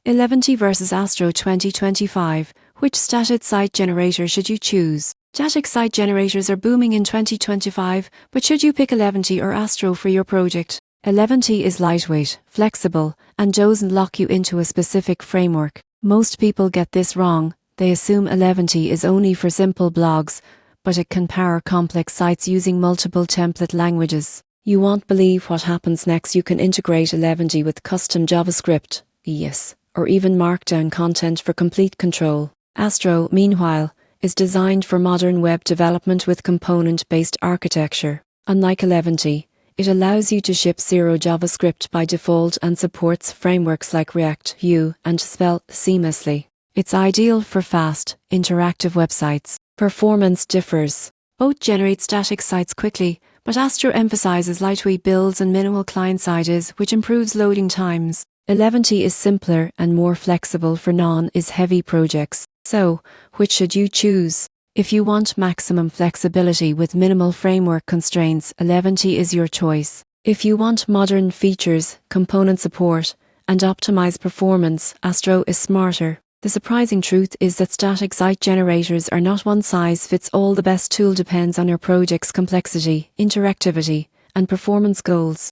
Eleventy versus Astro 2025. Which static site generator should you choose? Static site generators are booming in 2025, but should you pick Eleventy or Astro for your project? Eleventy is lightweight, flexible, and doesn't lock you into a specific framework. Most people get this wrong. They assume Eleventy is only for simple blogs, but it can power complex sites using multiple template languages. You won't believe what happens next. You can integrate Eleventy with custom JavaScript, yes, or even Markdown content for complete control. Astro, meanwhile, is designed for modern web development with component-based architecture. Unlike Eleventy, it allows you to ship zero JavaScript by default and supports frameworks like React, Vue, and Svelte seamlessly. It's ideal for fast, interactive websites. Performance differs. Both generate static sites quickly, but Astro emphasizes lightweight builds and minimal client-side is, which improves loading times. Eleventy is simpler and more flexible for non-heavy projects. So, which should you choose? If you want maximum flexibility with minimal framework constraints, Eleventy is your choice. If you want modern features, component support, and optimized performance, Astro is smarter. The surprising truth is that static site generators are not one size fits all. The best tool depends on your project's complexity, interactivity, and performance goals.